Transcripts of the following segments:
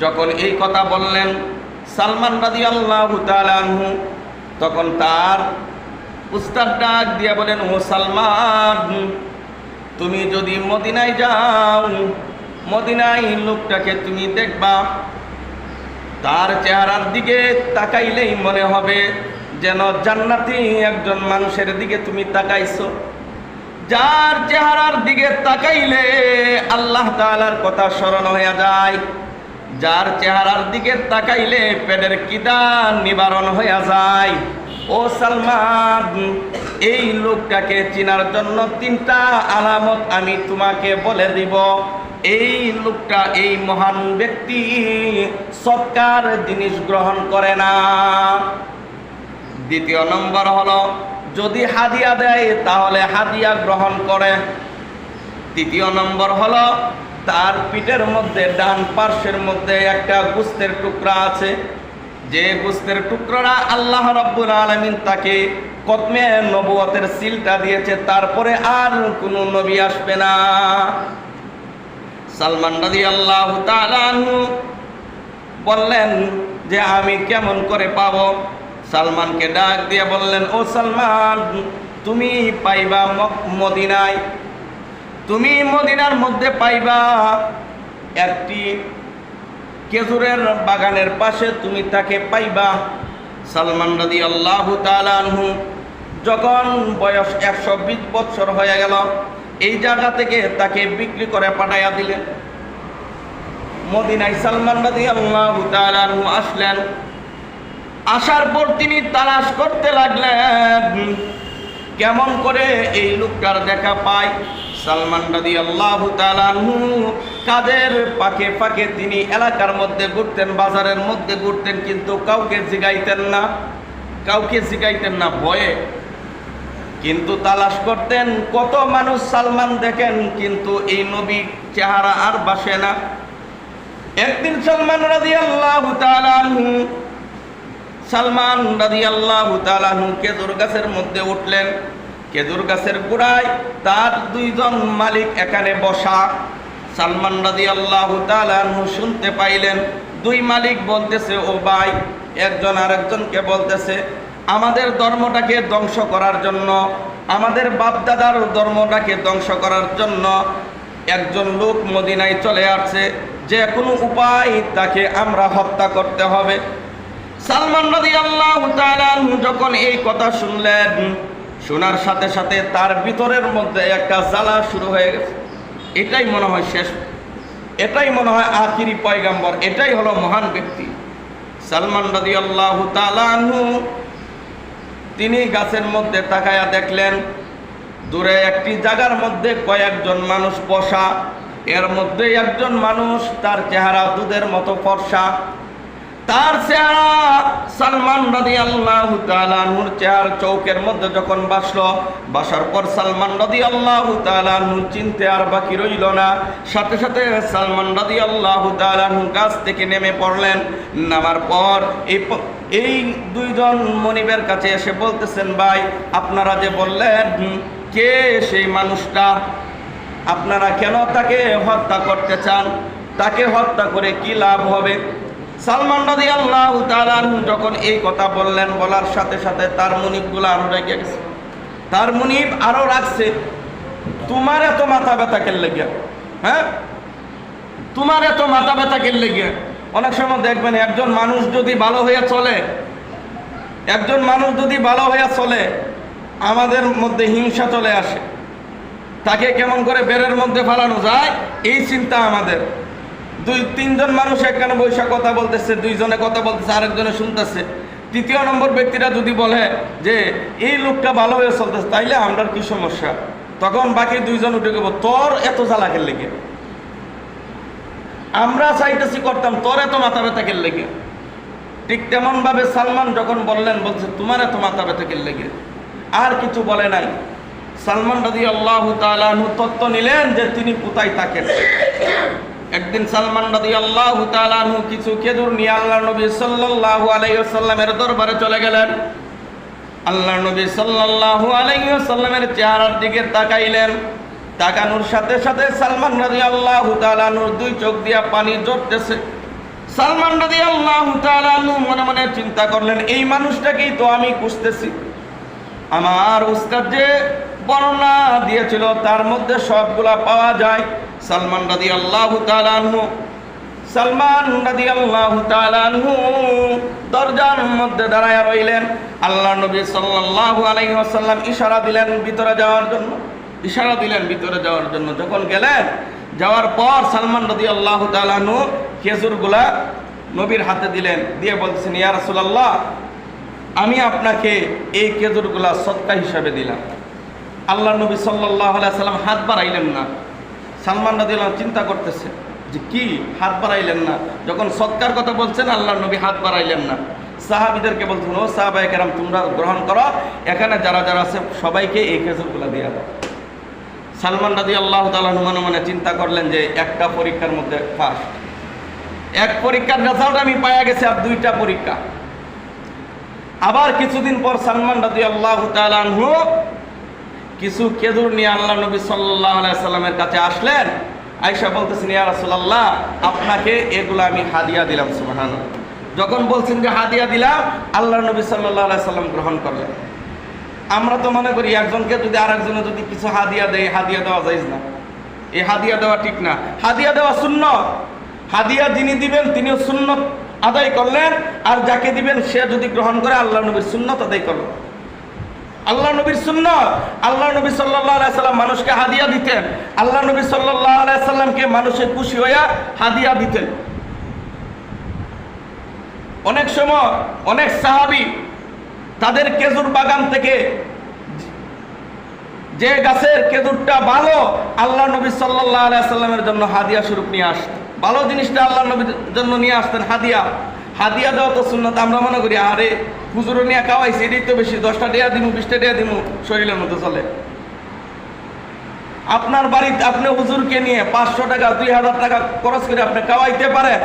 যখন এই কথা বললেন সালমান রাদিয়াল্লাহু তাআলা আনহু, তখন তার উস্তাদ ডাক দিয়া বলেন, ও সালমান, তুমি যদি মদিনায় যাও, মদিনায় লোকটাকে তুমি দেখবা, তার চেহারার দিকে তাকাইলেই মনে হবে যেন জান্নাতি একজন মানুষের দিকে তুমি তাকাইছো। যার চেহারার দিকে তাকাইলে আল্লাহ তাআলার কথা স্মরণ হয়ে যায়, যার চেহারার দিকে তাকাইলে পেটের খিদা নিবারণ হয়ে যায়। ও সালমান, এই লোকটাকে চিনার জন্য 3টা আলামত আমি তোমাকে বলে দিব। এই লোকটা, এই মহান ব্যক্তি সৎকার জিনিস গ্রহণ করে না। দ্বিতীয় নম্বর হলো, যদি হাদিয়া দেয় তাহলে হাদিয়া গ্রহণ করে। তৃতীয় নম্বর হলো, তার পিঠের মধ্যে ডান পার্শ্বের মধ্যে একটা গোশতের টুকরা আছে, যে গোশতের টুকরাটা আল্লাহ রাব্বুল আলামিন তাকে কতমে নবুয়তের সিলটা দিয়েছে, তারপরে আর কোনো নবী আসবে না। সালমান রাদিয়াল্লাহু তাআলা আনহু বললেন যে আমি কেমন করে পাবো? সালমানকে ডাক দিয়ে বললেন, ও সালমান, তুমি পাইবা মদিনায়, তুমি মদিনার মধ্যে পাইবা একটি খেজুরের বাগানের পাশে তুমি তাকে পাইবা। সালমান রাদিয়াল্লাহু তাআলা আনহু যখন বয়স 120 বছর হয়ে গেল, এই জায়গা থেকে তাকে বিক্রি করে পাঠাইয়া দিলেন। মদিনায় সালমান রাদিয়াল্লাহু তাআলা আনহু আসলেন। আসার পর তিনি তালাশ করতে লাগলেন কেমন করে এই লোকটার দেখা পায়। সালমান রাদিয়াল্লাহু তাআলা আনহু কাদের ফাঁকে ফাঁকে তিনি এলাকার মধ্যে ঘুরতেন, বাজারের মধ্যে ঘুরতেন, কিন্তু কাউকে জিগাইতেন না, কাউকে জিগাইতেন না ভয়ে, কিন্তু তালাশ করতেন। কত মানুষ সালমান দেখেন, কিন্তু এই নবী চেহারা আর বাসে না। একদিন সালমান রাদিয়াল্লাহু তাআলা আনহু খেজুর গাছের মধ্যে উঠলেন। খেজুর গাছের গোড়ায় তার 2জন মালিক এখানে বসা। সালমান রাদিয়াল্লাহু তাআলা আনহু শুনতে পাইলেন 2 মালিক বলতেছে, ও ভাই, একজন আরেকজনকে বলতেছে, আমাদের ধর্মটাকে ধ্বংস করার জন্য, আমাদের বাপদাদার ধর্মটাকে ধ্বংস করার জন্য একজন লোক মদিনায় চলে আসছে, যে কোনো উপায় তাকে আমরা হত্যা করতে হবে। সালমান রাদিয়াল্লাহু তাআলা আনহু যখন এই কথা শুনলেন, শোনার সাথে সাথে তার ভিতরের মধ্যে একটা জ্বালা শুরু হয়ে গেছে। এটাই মনে হয় শেষ, এটাই মনে হয় আখিরি পয়গাম্বর, এটাই হলো মহান ব্যক্তি। সালমান রাদিয়াল্লাহু তাআলা আনহু তিনি গাছের মধ্যে তাকায়া দেখলেন দূরে একটি জায়গার মধ্যে কয়েকজন মানুষ বসা। এর মধ্যে একজন মানুষ, তার চেহারা দুধের মতো ফর্সা, তার চেহারা সালমান রাদিয়াল্লাহু তাআলা আনহুর চেহারা চৌকের মধ্যে যখন বাসার পর সালমান রাদিয়াল্লাহু তাআলা আনহু চিনতে আর বাকি রইল না। সাথে সাথে সালমান রাদিয়াল্লাহু তাআলা আনহু গাছ থেকে নেমে পড়লেন। নামার পর এই 2জন মনিবের কাছে এসে বলতেছেন, ভাই, আপনারা যে বললেন কে সেই মানুষটা, আপনারা কেন তাকে হত্যা করতে চান? তাকে হত্যা করে কি লাভ হবে? সালমান রাদিয়াল্লাহু তাআলা আনহু যখন এই কথা বললেন, বলার সাথে সাথে তার মুনিবগুলো আরো রেগে গেছে। তার মুনিব আরো রাখছে, তোমার এত মাথা ব্যথা কেন লেগে? হ্যাঁ, তোমার এত মাথা ব্যথা কেন লেগে? অনেক সময় দেখবেন একজন মানুষ যদি ভালো হয়ে চলে, একজন মানুষ যদি ভালো হয়ে চলে, আমাদের মধ্যে হিংসা চলে আসে। তাকে কেমন করে বেরের মধ্যে ফালানো যায় এই চিন্তা আমাদের। 2-3জন মানুষ এখানে বৈশা কথা বলতেছে, 2জনে কথা বলতেছে, আরেকজনে শুনতেছে। 3য় নম্বর ব্যক্তিরা যদি বলে যে এই লোকটা ভালো হয়ে চলতেছে, তাইলে আমরা কি সমস্যা? তখন বাকি 2জন উঠে গেব, তোর এত জ্বালা কেন লেগে? আমরা চাইতেছি করতাম, তোর এত মাথা ব্যথা কেন লেগে? ঠিক তেমন ভাবে সালমান যখন বললেন, বলছে তোমার এত মাথা ব্যথা কেন লেগে? আর কিছু বলে নাই। সালমান রাদিয়াল্লাহু তাআলা আনহু তত্ত্ব নিলেন যে তিনি কোথায় থাকেন। একদিন সালমান রাদিয়াল্লাহু তাআলা আনহু কিছু খেজুর নিয়ে আল্লাহর নবী সাল্লাল্লাহু আলাইহি ওয়াসাল্লামের দরবারে চলে গেলেন। আল্লাহর নবী সাল্লাল্লাহু আলাইহি ওয়াসাল্লামের চেহারার দিকে তাকাইলেন। তাকানোর সাথে সাথে সালমান রাদিয়াল্লাহু তাআলা আনহুর 2 চোখ দিয়া পানি ঝরতেছে। সালমান রাদিয়াল্লাহু তাআলা আনহু মনে মনে চিন্তা করলেন, এই মানুষটাকেই তো আমি খুঁজতেছি। আমার উস্তাদ যে বর্ণনা দিয়েছিল তার মধ্যে সবগুলা পাওয়া যায়। সালমান রাদিয়াল্লাহু তাআলা আনহু দরজার মধ্যে দাঁড়ায় রইলেন। আল্লাহ নবী সাল্লাল্লাহু আলাইহি ওয়াসাল্লাম ইশারা দিলেন ভিতরে যাওয়ার জন্য। যখন গেলেন, যাওয়ার পর সালমান রাদিয়াল্লাহু তাআলা আনহু খেজুরগুলা নবীর হাতে দিলেন, দিয়ে বলছেন, ইয়া রাসূলুল্লাহ, আমি আপনাকে এই খেজুরগুলা সদকা হিসাবে দিলাম। আল্লাহ নবী সাল্লাল্লাহু আলাইহি ওয়াসাল্লাম হাত বাড়াইলেন না। সালমান রাদিয়াল্লাহু আনহু চিন্তা করতেছে যে কি হাত বাড়াইলেন না, যখন সদকার কথা বলছেন আল্লাহ নবী হাত বাড়াইলেন না। সাহাবীদেরকে বলছেন, ও সাহাবায়ে কেরাম, তোমরা গ্রহণ করো, এখানে যারা যারা আছে সবাইকে এই খেজুরগুলা দিয়ে দাও। সালমান রাদিয়াল্লাহু তাআলা মনে মনে চিন্তা করলেন যে একটা পরীক্ষার মধ্যে ফার্স্ট, এক পরীক্ষার রেজাল্ট আমি পাওয়া গেছে, আর দুইটা পরীক্ষা। আবার কিছুদিন পর সালমান রাদিয়াল্লাহু তাআলা আনহু কিছু খেজুর নিয়ে আল্লাহ নবী সাল্লাল্লাহু আলাইহি সাল্লামের কাছে আসলেন। আয়েশা বলতেছেন, ইয়া রাসূলুল্লাহ, আপনাকে এগুলো আমি হাদিয়া দিলাম। সুবহানাল্লাহ। যখন বলছেন যে হাদিয়া দিলাম, আল্লাহ নবী সাল্লাল্লাহু আলাইহি সাল্লাম গ্রহণ করলেন। আমরা তো মনে করি একজনকে যদি আরেকজনে যদি কিছু হাদিয়া দেয়, হাদিয়া দেওয়া যাইজ না, এই হাদিয়া দেওয়া ঠিক না। হাদিয়া দেওয়া সুন্নত। হাদিয়া যিনি দিবেন তিনিও সুন্নত আদায় করলেন, আর যাকে দিবেন সে যদি গ্রহণ করে আল্লাহ নবীর সুন্নত আদায় করলেন। আল্লাহ নবীর সুন্নত, আল্লাহ নবী সাল্লাল্লাহু আলাইহি সাল্লাম মানুষকে হাদিয়া দিতেন। আল্লাহ নবী সাল্লাল্লাহু আলাইহি সাল্লামকে মানুষে খুশি হইয়া হাদিয়া দিতেন। অনেক সময় অনেক সাহাবী তাদের খেজুর বাগান থেকে যে গাছের খেজুরটা ভালো, আল্লাহ নবী সাল্লাল্লাহু আলাইহি সাল্লামের জন্য হাদিয়া স্বরূপ নিয়ে আসতেন। ভালো জিনিসটা আল্লাহ নবীর জন্য নিয়ে আসতেন হাদিয়া দেওয়া তো সুন্নত। আমরা মনে করি আরে হুজুর নিয়ে খাওয়াইছি, এটাই তো বেশি, 10টা টাকা দিমু, 20টা টাকা দিমু, শরীরের মতো চলে। আপনার বাড়িতে আপনি হুজুরকে নিয়ে 500 টাকা 2000 টাকা খরচ করে আপনি খাওয়াইতে পারেন।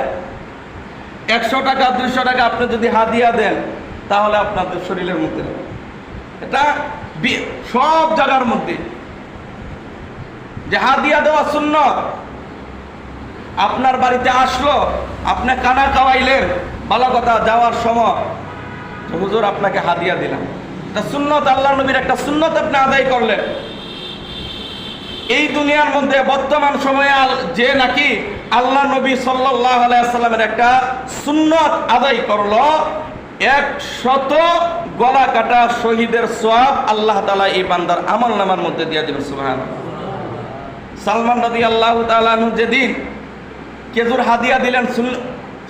100 টাকা 200 টাকা আপনি যদি হাদিয়া দেন, তাহলে আপনাদের শরীরের মধ্যে, এটা সব জায়গার মধ্যে যে হাদিয়া দেওয়া সুন্নত। আপনার বাড়িতে আসলো, আপনি কানা খাওয়াইলেন, ভালো কথা, যাওয়ার সময় হুজুর আপনাকে হাদিয়া দিলাম, এটা সুন্নত, আল্লাহ নবীর একটা সুন্নত আপনি আদায় করলেন। এই দুনিয়ার মধ্যে বর্তমান সময়ে যে নাকি আল্লাহ নবী সাল্লাল্লাহু আলাইহি সাল্লামের একটা সুন্নত আদায় করলো, 100 গলা কাটা শহীদের সওয়াব আল্লাহ তাআলা এই বান্দার আমলনামার মধ্যে দিয়ে দিবেন। সুবহানাল্লাহ। সালমান রাদিয়াল্লাহু তাআলা আনহু যেদিন খেজুর হাদিয়া দিলেন,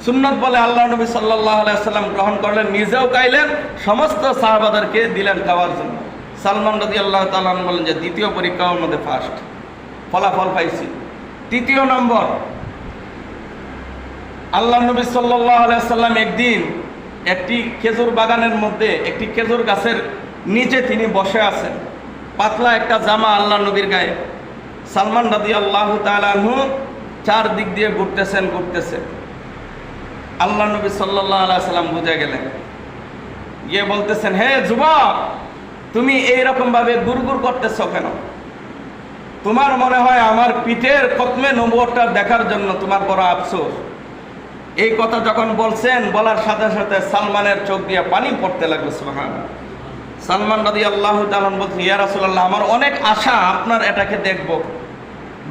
সুন্নত বলে আল্লাহ নবী সাল্লাল্লাহু আলাইহি সাল্লাম গ্রহণ করলেন, নিজেও খাইলেন, সমস্ত সাহাবাদেরকে দিলেন খাওয়ার জন্য। সালমান রাদিয়াল্লাহু তাআলা আনহু বলেন যে দ্বিতীয় পরীক্ষার মধ্যে ফার্স্ট ফলাফল পাইছি। 3য় নম্বর, আল্লাহ নবী সাল্লাল্লাহু আলাইহি সাল্লাম একদিন একটি খেজুর বাগানের মধ্যে, একটি খেজুর গাছের নিচে তিনি বসে আছেন, পাতলা একটা জামা আল্লাহ নবীর গায়ে। সালমান রাদিয়াল্লাহু তাআলা আনহু চারদিক দিয়ে ঘুরতেছে। আল্লাহ নবী সাল্লাল্লাহু আলাইহি সাল্লাম বুঝে গেলেন, গিয়ে বলতেছেন, হে যুবক, তুমি এইরকম ভাবে গুড়গুড় করতেছো কেন? তোমার মনে হয় আমার পিঠের খতমে নবুয়তটা দেখার জন্য তোমার বড় আফসোস। এই কথা যখন বলছেন, বলার সাথে সাথে সালমানের চোখ দিয়ে পানি পড়তে লাগলো। সুবহানাল্লাহ। সালমান রাদিয়াল্লাহু তাআলা বলছেন, ইয়া রাসূলুল্লাহ, আমার অনেক আশা আপনার এটাকে দেখব।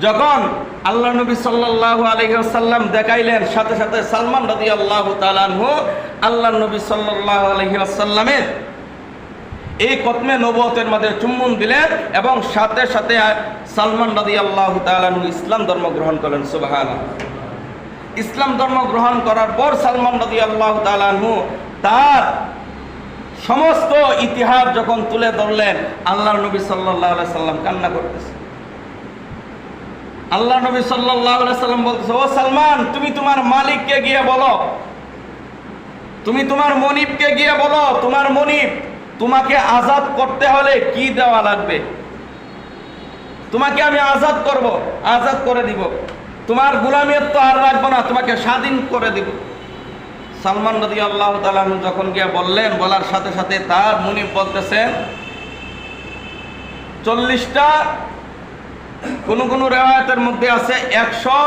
যখন আল্লাহ নবী সাল্লাল্লাহু আলাইহি ওয়াসাল্লাম দেখাইলেন, সাথে সাথে সালমান রাদিয়াল্লাহু তাআলা আনহু আল্লাহ নবী সাল্লাল্লাহু আলাইহি ওয়াসাল্লামের এই খতমে নবুয়তের মধ্যে চুম্বন দিলেন, এবং সাথে সাথে সালমান রাদিয়াল্লাহু তাআলা আনহু ইসলাম ধর্ম গ্রহণ করলেন। সুবহানাল্লাহ। ইসলাম ধর্ম গ্রহণ করার পর সালমান রাদিয়াল্লাহু তাআলা আনহু তার সমস্ত ইতিহাস যখন তুলে ধরলেন, আল্লাহ নবী সাল্লাল্লাহু আলাইহি সাল্লাম কান্না করতেছে। আল্লাহ নবী সাল্লাল্লাহু আলাইহি সাল্লাম বলতেছে, ও সালমান, তুমি তোমার মালিককে গিয়ে বলো, তুমি তোমার মনিবকে গিয়ে বলো, তোমার মনিব তোমাকে আজাদ করতে হলে কি দেওয়া লাগবে, তোমাকে আমি আজাদ করব, আজাদ করে দিব, তোমার গোলামিয়ত তো আর রাখবো না, তোমাকে স্বাধীন করে দিব। সালমান রাদিয়াল্লাহু তাআলা যখন গিয়ে বললেন, বলার সাথে সাথে তার মুনিব বলতেছেন 40টা, কোন কোন রিওয়ায়াতের মধ্যে আছে 100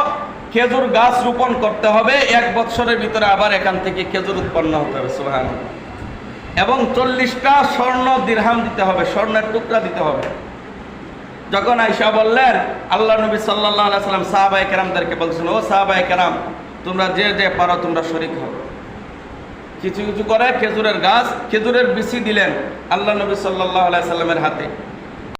খেজুর গাছ রোপণ করতে হবে, 1 বছরের ভিতরে আবার এখান থেকে খেজুর উৎপন্ন হতে হবে। সুবহানাল্লাহ। এবং 40টা স্বর্ণ দিরহাম দিতে হবে, স্বর্ণের টুকরা দিতে হবে। যখন আয়েশা বললেন, আল্লাহ নবী সাল্লাল্লাহু আলাইহি সাল্লাম সাহাবায়ে কেরামদেরকে বলছেন, ও সাহাবায়ে কেরাম, তোমরা যে যে পারো তোমরা শরীক হও। কিছু কিছু করে খেজুরের গাছ, খেজুরের বিচি দিলেন আল্লাহ নবী সাল্লাল্লাহু আলাইহি সাল্লামের হাতে।